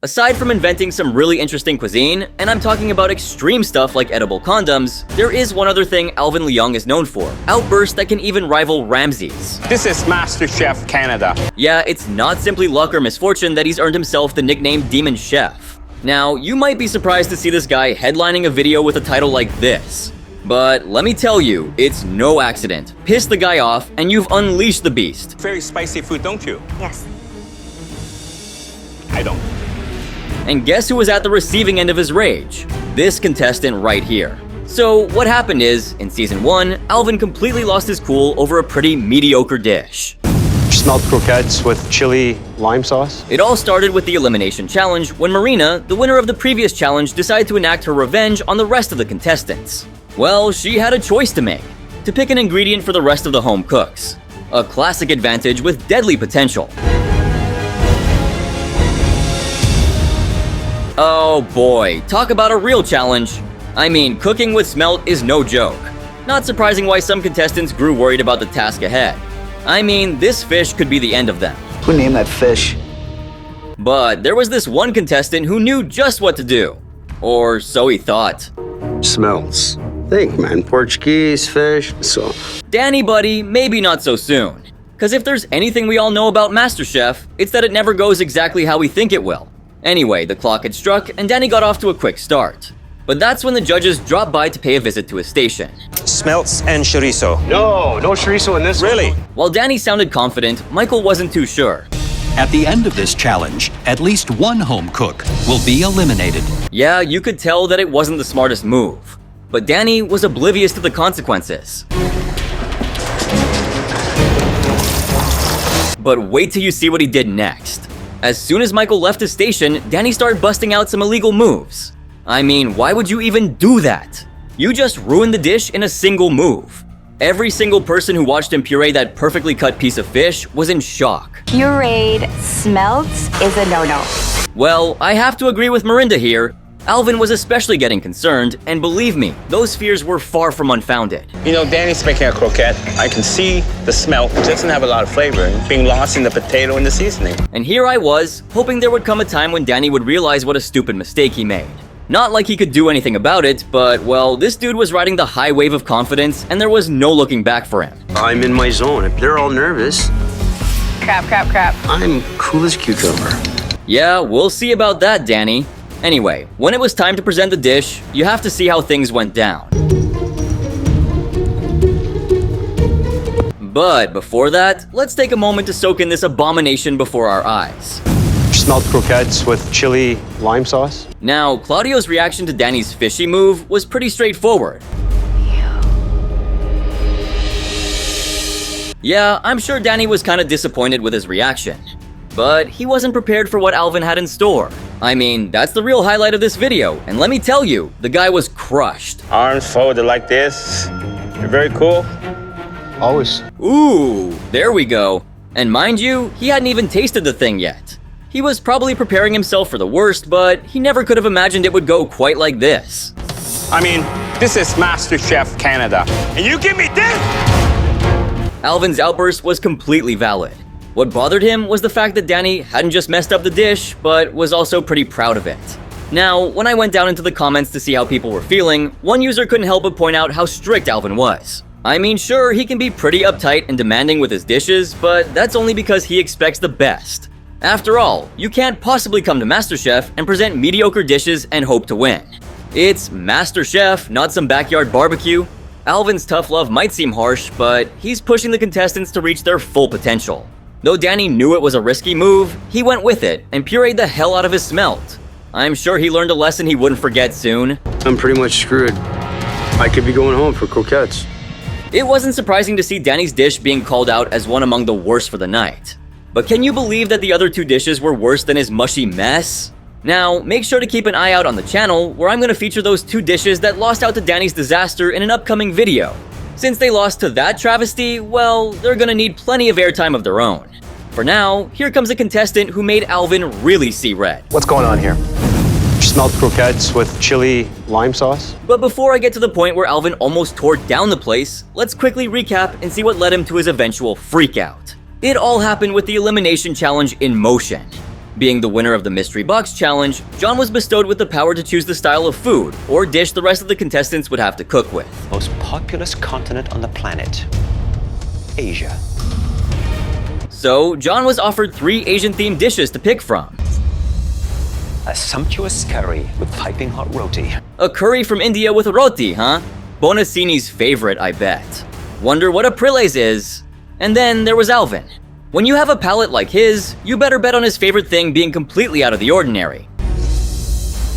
Aside from inventing some really interesting cuisine, and I'm talking about extreme stuff like edible condoms, there is one other thing Alvin Leong is known for: outbursts that can even rival Ramsay's. This is MasterChef Canada. Yeah, it's not simply luck or misfortune that he's earned himself the nickname Demon Chef. Now, you might be surprised to see this guy headlining a video with a title like this. But let me tell you, it's no accident. Piss the guy off, and you've unleashed the beast. Very spicy food, don't you? Yes. I don't. And guess who was at the receiving end of his rage? This contestant right here. So what happened is, in season 1, Alvin completely lost his cool over a pretty mediocre dish. Smelled croquettes with chili lime sauce. It all started with the elimination challenge when Marina, the winner of the previous challenge, decided to enact her revenge on the rest of the contestants. Well, she had a choice to make: to pick an ingredient for the rest of the home cooks. A classic advantage with deadly potential. Oh boy, talk about a real challenge. I mean, cooking with smelt is no joke. Not surprising why some contestants grew worried about the task ahead. I mean, this fish could be the end of them. Who named that fish? But there was this one contestant who knew just what to do. Or so he thought. Smells. Think, man. Portuguese, fish, so. Danny, buddy, maybe not so soon. Cause if there's anything we all know about MasterChef, it's that it never goes exactly how we think it will. Anyway, the clock had struck and Danny got off to a quick start. But that's when the judges dropped by to pay a visit to his station. Smelts and chorizo. No chorizo in this. Really? While Danny sounded confident, Michael wasn't too sure. At the end of this challenge, at least one home cook will be eliminated. Yeah, you could tell that it wasn't the smartest move. But Danny was oblivious to the consequences. But wait till you see what he did next. As soon as Michael left his station, Danny started busting out some illegal moves. I mean, why would you even do that? You just ruined the dish in a single move. Every single person who watched him puree that perfectly cut piece of fish was in shock. Pureed smelts is a no-no. Well, I have to agree with Mirinda here. Alvin was especially getting concerned, and believe me, those fears were far from unfounded. You know, Danny's making a croquette. I can see the smell. It doesn't have a lot of flavor. It's being lost in the potato and the seasoning. And here I was, hoping there would come a time when Danny would realize what a stupid mistake he made. Not like he could do anything about it, but, well, this dude was riding the high wave of confidence, and there was no looking back for him. I'm in my zone. If they're all nervous, Crap. I'm cool as cucumber. Yeah, we'll see about that, Danny. Anyway, when it was time to present the dish, you have to see how things went down. But before that, let's take a moment to soak in this abomination before our eyes. Smelled croquettes with chili lime sauce. Now, Claudio's reaction to Danny's fishy move was pretty straightforward. Yeah, I'm sure Danny was kinda disappointed with his reaction. But he wasn't prepared for what Alvin had in store. I mean, that's the real highlight of this video, and let me tell you, the guy was crushed. Arms folded like this. You're very cool. Always. Ooh, there we go. And mind you, he hadn't even tasted the thing yet. He was probably preparing himself for the worst, but he never could have imagined it would go quite like this. I mean, this is MasterChef Canada. And you give me this? Alvin's outburst was completely valid. What bothered him was the fact that Danny hadn't just messed up the dish, but was also pretty proud of it. Now, when I went down into the comments to see how people were feeling, one user couldn't help but point out how strict Alvin was. I mean, sure, he can be pretty uptight and demanding with his dishes, but that's only because he expects the best. After all, you can't possibly come to MasterChef and present mediocre dishes and hope to win. It's MasterChef, not some backyard barbecue. Alvin's tough love might seem harsh, but he's pushing the contestants to reach their full potential. Though Danny knew it was a risky move, he went with it and pureed the hell out of his smelt. I'm sure he learned a lesson he wouldn't forget soon. I'm pretty much screwed. I could be going home for croquettes. It wasn't surprising to see Danny's dish being called out as one among the worst for the night. But can you believe that the other two dishes were worse than his mushy mess? Now, make sure to keep an eye out on the channel, where I'm going to feature those two dishes that lost out to Danny's disaster in an upcoming video. Since they lost to that travesty, well, they're gonna need plenty of airtime of their own. For now, here comes a contestant who made Alvin really see red. What's going on here? Smelled croquettes with chili lime sauce. But before I get to the point where Alvin almost tore down the place, let's quickly recap and see what led him to his eventual freakout. It all happened with the elimination challenge in motion. Being the winner of the Mystery Box Challenge, John was bestowed with the power to choose the style of food or dish the rest of the contestants would have to cook with. Most populous continent on the planet, Asia. So, John was offered 3 Asian-themed dishes to pick from. A sumptuous curry with piping hot roti. A curry from India with roti, huh? Bonassini's favorite, I bet. Wonder what Aprile's is. And then there was Alvin. When you have a palate like his, you better bet on his favorite thing being completely out of the ordinary.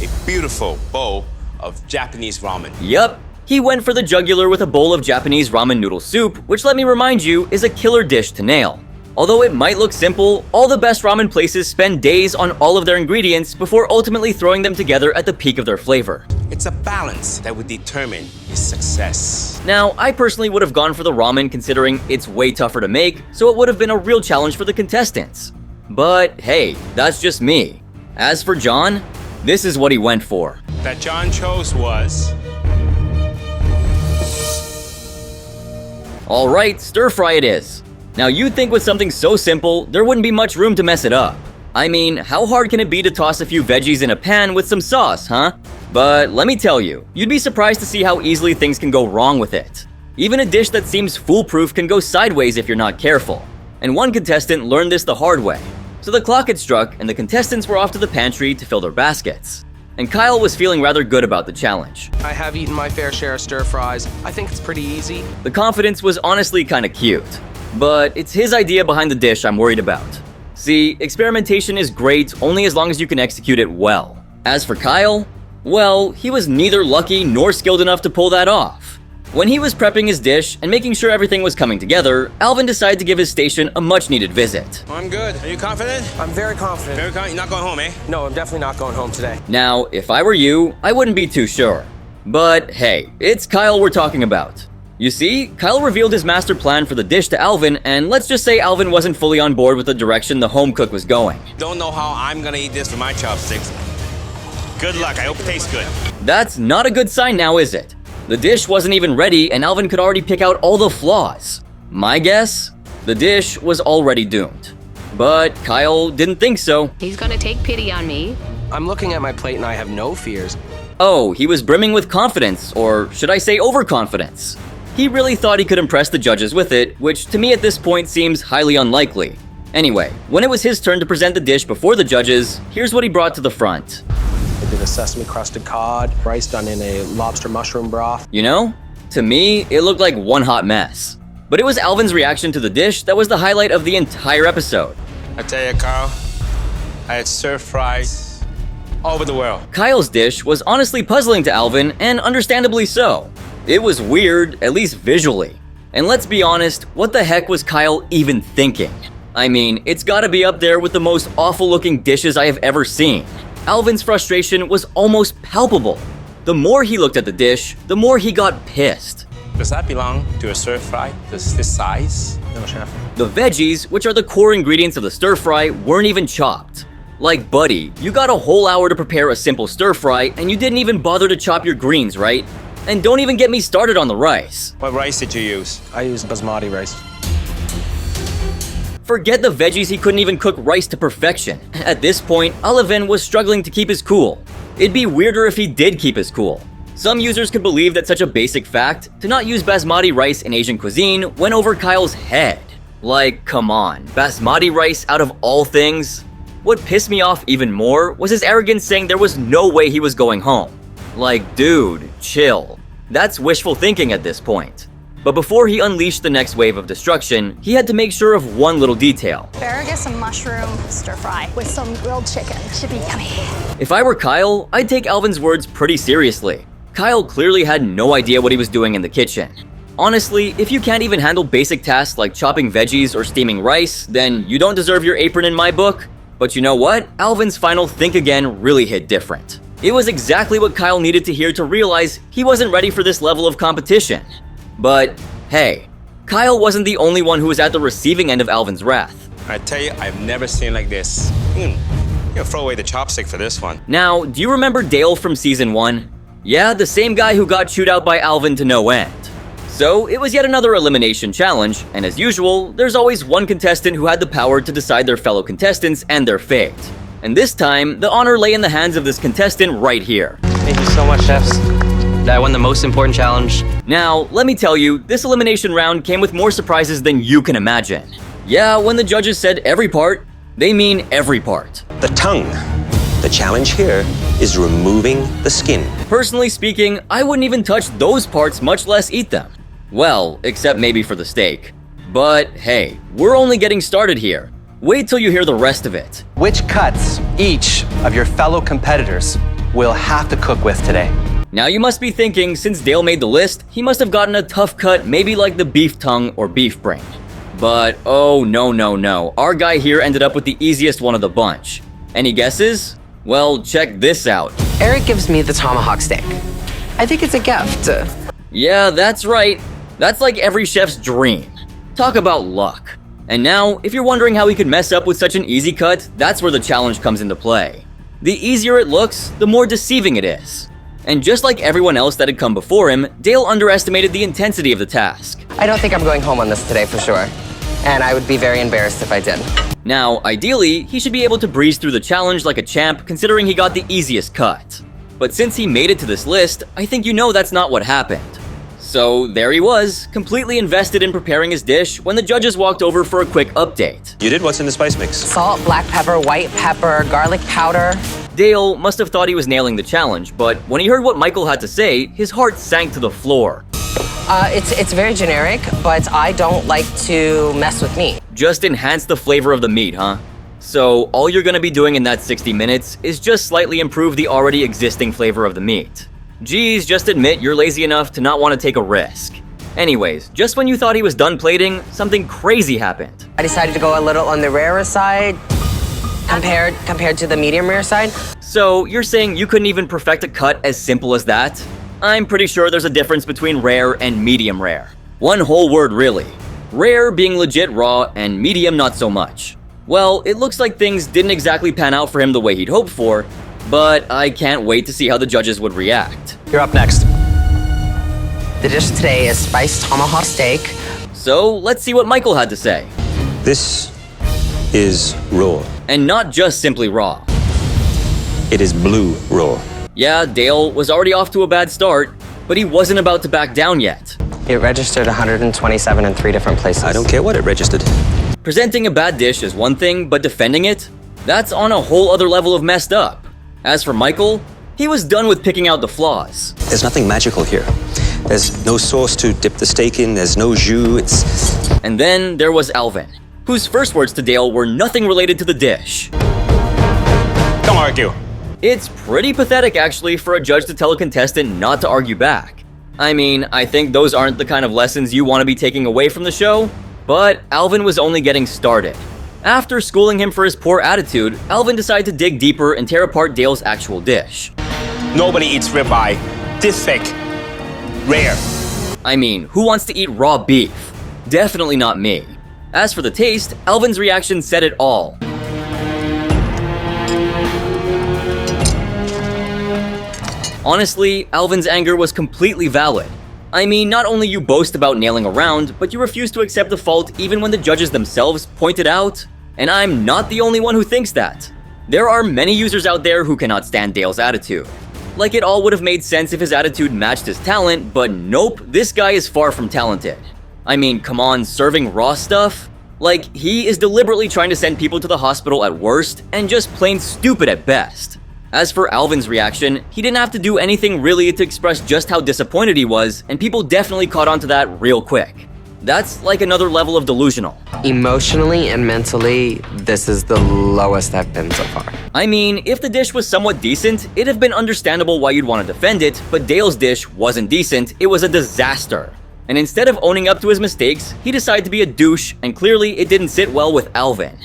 A beautiful bowl of Japanese ramen. Yup, he went for the jugular with a bowl of Japanese ramen noodle soup, which let me remind you is a killer dish to nail. Although it might look simple, all the best ramen places spend days on all of their ingredients before ultimately throwing them together at the peak of their flavor. It's a balance that would determine his success. Now, I personally would have gone for the ramen considering it's way tougher to make, so it would have been a real challenge for the contestants. But hey, that's just me. As for John, this is what he went for. That John chose was... Alright, stir fry it is. Now you'd think with something so simple, there wouldn't be much room to mess it up. I mean, how hard can it be to toss a few veggies in a pan with some sauce, huh? But let me tell you, you'd be surprised to see how easily things can go wrong with it. Even a dish that seems foolproof can go sideways if you're not careful. And one contestant learned this the hard way. So the clock had struck and the contestants were off to the pantry to fill their baskets. And Kyle was feeling rather good about the challenge. I have eaten my fair share of stir fries. I think it's pretty easy. The confidence was honestly kinda cute. But it's his idea behind the dish I'm worried about. See, experimentation is great only as long as you can execute it well. As for Kyle, well, he was neither lucky nor skilled enough to pull that off. When he was prepping his dish and making sure everything was coming together, Alvin decided to give his station a much-needed visit. I'm good. Are you confident? I'm very confident. Very confident? You're not going home, eh? No, I'm definitely not going home today. Now, if I were you, I wouldn't be too sure. But hey, it's Kyle we're talking about. You see, Kyle revealed his master plan for the dish to Alvin, and let's just say Alvin wasn't fully on board with the direction the home cook was going. Don't know how I'm gonna eat this with my chopsticks. Good luck. I hope it tastes good. That's not a good sign now, is it? The dish wasn't even ready, and Alvin could already pick out all the flaws. My guess? The dish was already doomed. But Kyle didn't think so. He's gonna take pity on me. I'm looking at my plate and I have no fears. Oh, he was brimming with confidence, or should I say overconfidence. He really thought he could impress the judges with it, which to me at this point seems highly unlikely. Anyway, when it was his turn to present the dish before the judges, here's what he brought to the front. I did a sesame crusted cod, rice done in a lobster mushroom broth. You know, to me, it looked like one hot mess. But it was Alvin's reaction to the dish that was the highlight of the entire episode. I tell you, Carl, I had stir fries all over the world. Kyle's dish was honestly puzzling to Alvin, and understandably so. It was weird, at least visually. And let's be honest, what the heck was Kyle even thinking? I mean, it's gotta be up there with the most awful looking dishes I have ever seen. Alvin's frustration was almost palpable. The more he looked at the dish, the more he got pissed. Does that belong to a stir fry? This size? No, chef. The veggies, which are the core ingredients of the stir fry, weren't even chopped. Like, buddy, you got a whole hour to prepare a simple stir fry and you didn't even bother to chop your greens, right? And don't even get me started on the rice. What rice did you use? I used basmati rice. Forget the veggies, he couldn't even cook rice to perfection. At this point, Alvin was struggling to keep his cool. It'd be weirder if he did keep his cool. Some users could believe that such a basic fact, to not use basmati rice in Asian cuisine, went over Kyle's head. Like, come on, basmati rice out of all things? What pissed me off even more was his arrogance saying there was no way he was going home. Like, dude, chill. That's wishful thinking at this point. But before he unleashed the next wave of destruction, he had to make sure of one little detail. Asparagus and mushroom stir fry with some grilled chicken. Should be yummy. If I were Kyle, I'd take Alvin's words pretty seriously. Kyle clearly had no idea what he was doing in the kitchen. Honestly, if you can't even handle basic tasks like chopping veggies or steaming rice, then you don't deserve your apron in my book. But you know what? Alvin's final think again really hit different. It was exactly what Kyle needed to hear to realize he wasn't ready for this level of competition. But hey, Kyle wasn't the only one who was at the receiving end of Alvin's wrath. I tell you, I've never seen like this. You throw away the chopstick for this one. Now, do you remember Dale from season 1? Yeah, the same guy who got chewed out by Alvin to no end. So, it was yet another elimination challenge, and as usual, there's always one contestant who had the power to decide their fellow contestants and their fate. And this time, the honor lay in the hands of this contestant right here. Thank you so much, chefs. I won the most important challenge. Now, let me tell you, this elimination round came with more surprises than you can imagine. Yeah, when the judges said every part, they mean every part. The tongue. The challenge here is removing the skin. Personally speaking, I wouldn't even touch those parts, much less eat them. Well, except maybe for the steak. But hey, we're only getting started here. Wait till you hear the rest of it. Which cuts each of your fellow competitors will have to cook with today? Now you must be thinking, since Dale made the list, he must have gotten a tough cut, maybe like the beef tongue or beef brain. But oh no, our guy here ended up with the easiest one of the bunch. Any guesses? Well, check this out. Eric gives me the tomahawk steak. I think it's a gift. Yeah, that's right. That's like every chef's dream. Talk about luck. And now, if you're wondering how he could mess up with such an easy cut, that's where the challenge comes into play. The easier it looks, the more deceiving it is. And just like everyone else that had come before him, Dale underestimated the intensity of the task. I don't think I'm going home on this today for sure. And I would be very embarrassed if I did. Now, ideally, he should be able to breeze through the challenge like a champ, considering he got the easiest cut. But since he made it to this list, I think you know that's not what happened. So there he was, completely invested in preparing his dish when the judges walked over for a quick update. You did what's in the spice mix? Salt, black pepper, white pepper, garlic powder. Dale must have thought he was nailing the challenge, but when he heard what Michael had to say, his heart sank to the floor. It's very generic, but I don't like to mess with meat. Just enhance the flavor of the meat, huh? So all you're gonna be doing in that 60 minutes is just slightly improve the already existing flavor of the meat. Geez, just admit you're lazy enough to not want to take a risk. Anyways, just when you thought he was done plating, something crazy happened. I decided to go a little on the rarer side compared to the medium rare side. So you're saying you couldn't even perfect a cut as simple as that? I'm pretty sure there's a difference between rare and medium rare. One whole word really. Rare being legit raw and medium not so much. Well, it looks like things didn't exactly pan out for him the way he'd hoped for, but I can't wait to see how the judges would react. You're up next. The dish today is spiced tomahawk steak. So let's see what Michael had to say. This is raw. And not just simply raw. It is blue raw. Yeah, Dale was already off to a bad start, but he wasn't about to back down yet. It registered 127 in 3 different places. I don't care what it registered. Presenting a bad dish is one thing, but defending it? That's on a whole other level of messed up. As for Michael, he was done with picking out the flaws. There's nothing magical here. There's no sauce to dip the steak in, there's no jus, And then there was Alvin, whose first words to Dale were nothing related to the dish. Don't argue. It's pretty pathetic actually for a judge to tell a contestant not to argue back. I mean, I think those aren't the kind of lessons you want to be taking away from the show, but Alvin was only getting started. After schooling him for his poor attitude, Alvin decided to dig deeper and tear apart Dale's actual dish. Nobody eats ribeye. This thick. Rare. I mean, who wants to eat raw beef? Definitely not me. As for the taste, Alvin's reaction said it all. Honestly, Alvin's anger was completely valid. I mean, not only you boast about nailing a round, but you refuse to accept the fault even when the judges themselves point it out. And I'm not the only one who thinks that. There are many users out there who cannot stand Dale's attitude. Like it all would have made sense if his attitude matched his talent, but nope, this guy is far from talented. I mean, come on, serving raw stuff? Like, he is deliberately trying to send people to the hospital at worst, and just plain stupid at best. As for Alvin's reaction, he didn't have to do anything really to express just how disappointed he was, and people definitely caught on to that real quick. That's like another level of delusional. Emotionally and mentally, this is the lowest I've been so far. I mean, if the dish was somewhat decent, it'd have been understandable why you'd want to defend it, but Dale's dish wasn't decent, it was a disaster. And instead of owning up to his mistakes, he decided to be a douche, and clearly it didn't sit well with Alvin.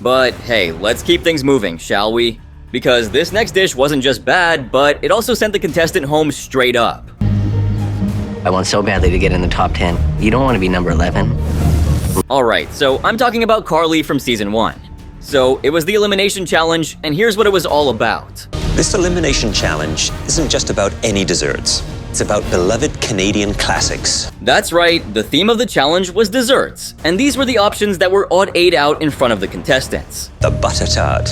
But hey, let's keep things moving, shall we? Because this next dish wasn't just bad, but it also sent the contestant home straight up. I want so badly to get in the top 10. You don't want to be number 11. Alright, so I'm talking about Carly from season 1. So it was the elimination challenge, and here's what it was all about. This elimination challenge isn't just about any desserts. It's about beloved Canadian classics. That's right, the theme of the challenge was desserts, and these were the options that were odd-8 out in front of the contestants. The butter tart,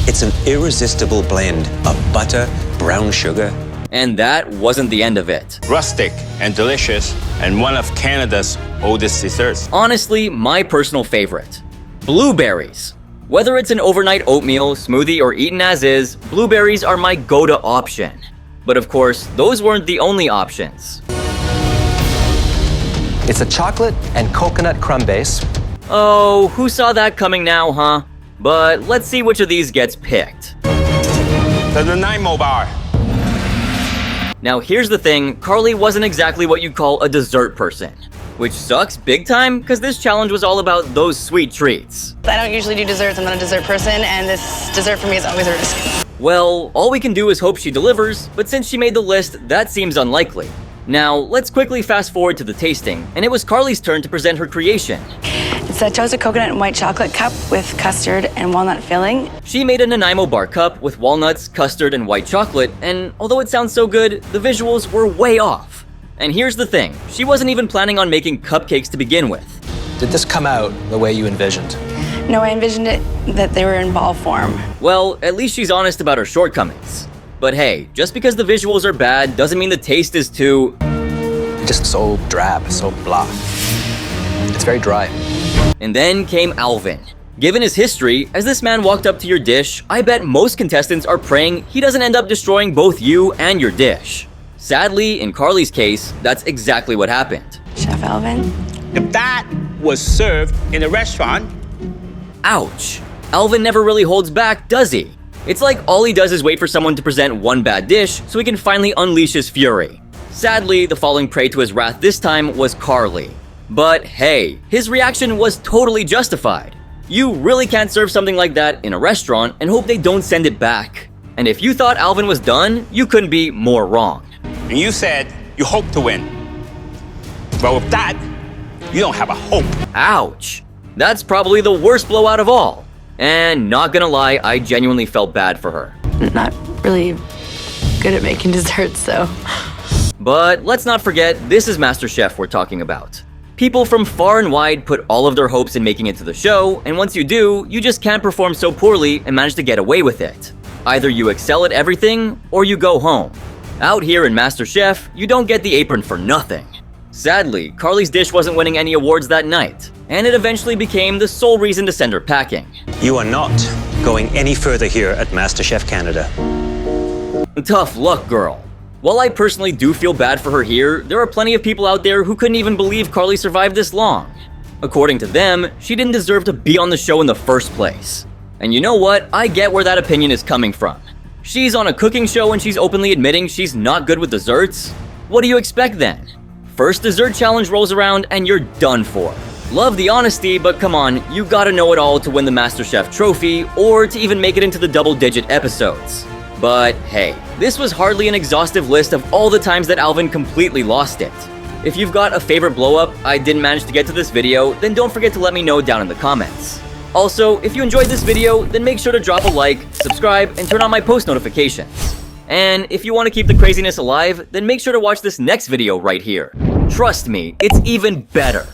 It's an irresistible blend of butter, brown sugar. And that wasn't the end of it. Rustic and delicious, and one of Canada's oldest desserts. Honestly, my personal favorite. Blueberries. Whether it's an overnight oatmeal, smoothie, or eaten as is, blueberries are my go-to option. But of course, those weren't the only options. It's a chocolate and coconut crumb base. Oh, who saw that coming now, huh? But let's see which of these gets picked. The Nanaimo bar. Now here's the thing, Carly wasn't exactly what you'd call a dessert person. Which sucks big time, because this challenge was all about those sweet treats. I don't usually do desserts, I'm not a dessert person, and this dessert for me is always a risk. Well, all we can do is hope she delivers, but since she made the list, that seems unlikely. Now, let's quickly fast forward to the tasting, and it was Carly's turn to present her creation. It's a toasted coconut and white chocolate cup with custard and walnut filling. She made a Nanaimo bar cup with walnuts, custard, and white chocolate, and although it sounds so good, the visuals were way off. And here's the thing, she wasn't even planning on making cupcakes to begin with. Did this come out the way you envisioned? No, I envisioned it that they were in ball form. Well, at least she's honest about her shortcomings. But hey, just because the visuals are bad doesn't mean the taste is too... Just so drab, so blah. It's very dry. And then came Alvin. Given his history, as this man walked up to your dish, I bet most contestants are praying he doesn't end up destroying both you and your dish. Sadly, in Carly's case, that's exactly what happened. Chef Alvin? If that was served in a restaurant... Ouch. Alvin never really holds back, does he? It's like all he does is wait for someone to present one bad dish so he can finally unleash his fury. Sadly, the falling prey to his wrath this time was Carly. But hey, his reaction was totally justified. You really can't serve something like that in a restaurant and hope they don't send it back. And if you thought Alvin was done, you couldn't be more wrong. And you said you hope to win. Well, with that, you don't have a hope. Ouch. That's probably the worst blowout of all. And not gonna lie, I genuinely felt bad for her. Not really good at making desserts, though. But let's not forget, this is MasterChef we're talking about. People from far and wide put all of their hopes in making it to the show, and once you do, you just can't perform so poorly and manage to get away with it. Either you excel at everything, or you go home. Out here in MasterChef, you don't get the apron for nothing. Sadly, Carly's dish wasn't winning any awards that night, and it eventually became the sole reason to send her packing. You are not going any further here at MasterChef Canada. Tough luck, girl. While I personally do feel bad for her here, there are plenty of people out there who couldn't even believe Carly survived this long. According to them, she didn't deserve to be on the show in the first place. And you know what? I get where that opinion is coming from. She's on a cooking show and she's openly admitting she's not good with desserts? What do you expect then? First dessert challenge rolls around and you're done for. Love the honesty, but come on, you gotta know it all to win the MasterChef trophy or to even make it into the double-digit episodes. But hey, this was hardly an exhaustive list of all the times that Alvin completely lost it. If you've got a favorite blow-up I didn't manage to get to this video, then don't forget to let me know down in the comments. Also, if you enjoyed this video, then make sure to drop a like, subscribe, and turn on my post notifications. And if you want to keep the craziness alive, then make sure to watch this next video right here. Trust me, it's even better.